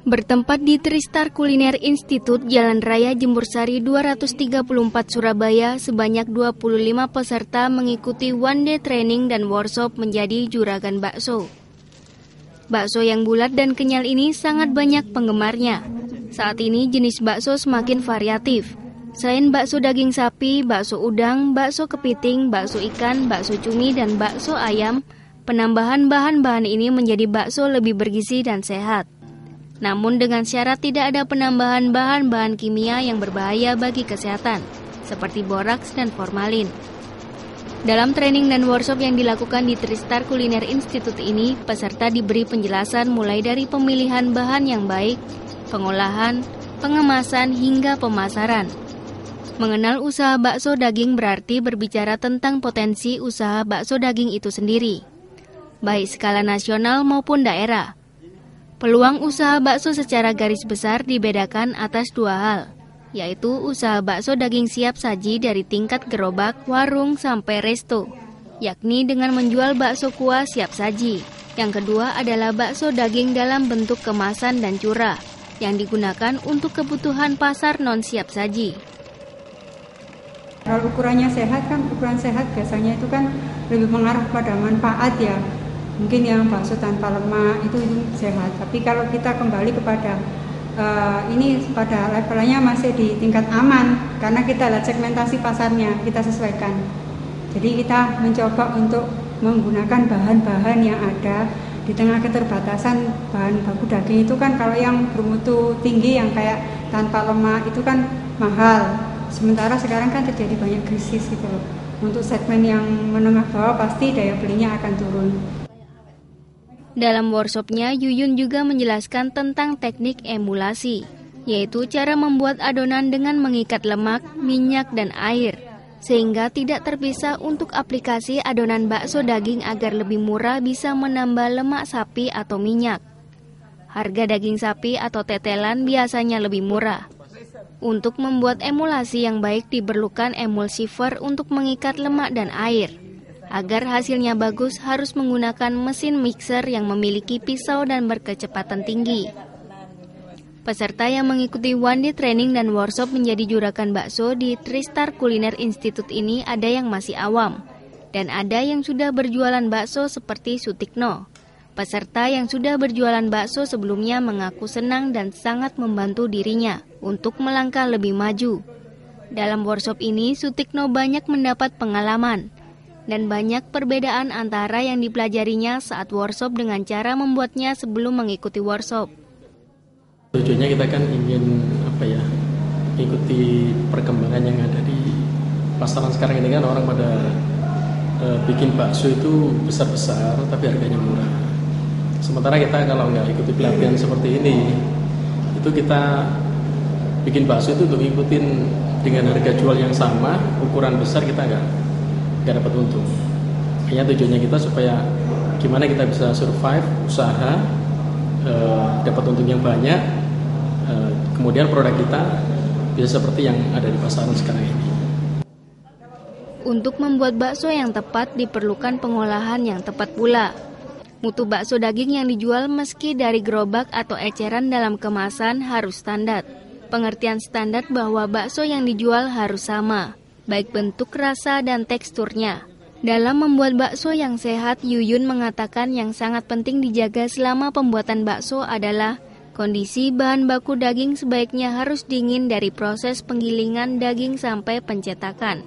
Bertempat di Tristar Kuliner Institute Jalan Raya Jembursari 234 Surabaya, sebanyak 25 peserta mengikuti one day training dan workshop menjadi juragan bakso. Bakso yang bulat dan kenyal ini sangat banyak penggemarnya. Saat ini jenis bakso semakin variatif. Selain bakso daging sapi, bakso udang, bakso kepiting, bakso ikan, bakso cumi, dan bakso ayam, penambahan bahan-bahan ini menjadi bakso lebih bergizi dan sehat. Namun dengan syarat tidak ada penambahan bahan-bahan kimia yang berbahaya bagi kesehatan, seperti boraks dan formalin. Dalam training dan workshop yang dilakukan di Tristar Kuliner Institute ini, peserta diberi penjelasan mulai dari pemilihan bahan yang baik, pengolahan, pengemasan, hingga pemasaran. Mengenal usaha bakso daging berarti berbicara tentang potensi usaha bakso daging itu sendiri, baik skala nasional maupun daerah. Peluang usaha bakso secara garis besar dibedakan atas dua hal, yaitu usaha bakso daging siap saji dari tingkat gerobak, warung, sampai resto, yakni dengan menjual bakso kuah siap saji. Yang kedua adalah bakso daging dalam bentuk kemasan dan curah, yang digunakan untuk kebutuhan pasar non siap saji. Kalau ukurannya sehat kan, ukuran sehat biasanya itu kan lebih mengarah pada manfaat ya. Mungkin yang bakso tanpa lemak itu sehat. Tapi kalau kita kembali kepada ini pada levelnya masih di tingkat aman, karena kita lihat segmentasi pasarnya, kita sesuaikan. Jadi kita mencoba untuk menggunakan bahan-bahan yang ada di tengah keterbatasan bahan baku daging itu kan, kalau yang bermutu tinggi yang kayak tanpa lemak itu kan mahal. Sementara sekarang kan terjadi banyak krisis gitu loh. Untuk segmen yang menengah bawah pasti daya belinya akan turun. Dalam workshopnya, Yuyun juga menjelaskan tentang teknik emulasi, yaitu cara membuat adonan dengan mengikat lemak, minyak, dan air, sehingga tidak terpisah. Untuk aplikasi adonan bakso daging agar lebih murah bisa menambah lemak sapi atau minyak. Harga daging sapi atau tetelan biasanya lebih murah. Untuk membuat emulasi yang baik diperlukan emulsifer untuk mengikat lemak dan air. Agar hasilnya bagus harus menggunakan mesin mixer yang memiliki pisau dan berkecepatan tinggi. Peserta yang mengikuti one day training dan workshop menjadi juragan bakso di Tristar Kuliner Institute ini ada yang masih awam, dan ada yang sudah berjualan bakso seperti Sutikno. Peserta yang sudah berjualan bakso sebelumnya mengaku senang dan sangat membantu dirinya untuk melangkah lebih maju. Dalam workshop ini, Sutikno banyak mendapat pengalaman dan banyak perbedaan antara yang dipelajarinya saat workshop dengan cara membuatnya sebelum mengikuti workshop. Tujuannya kita kan ingin ikuti perkembangan yang ada di pasaran sekarang ini kan, orang pada bikin bakso itu besar-besar tapi harganya murah. Sementara kita kalau nggak ikuti pelatihan seperti ini, itu kita bikin bakso itu untuk ikutin dengan harga jual yang sama, ukuran besar kita nggak dapat untung. Hanya tujuannya kita supaya gimana kita bisa survive, usaha, dapat untung yang banyak, kemudian produk kita bisa seperti yang ada di pasaran sekarang ini. Untuk membuat bakso yang tepat diperlukan pengolahan yang tepat pula. Mutu bakso daging yang dijual meski dari gerobak atau eceran dalam kemasan harus standar. Pengertian standar bahwa bakso yang dijual harus sama, baik bentuk, rasa, dan teksturnya. Dalam membuat bakso yang sehat, Yuyun mengatakan yang sangat penting dijaga selama pembuatan bakso adalah kondisi bahan baku daging sebaiknya harus dingin dari proses penggilingan daging sampai pencetakan.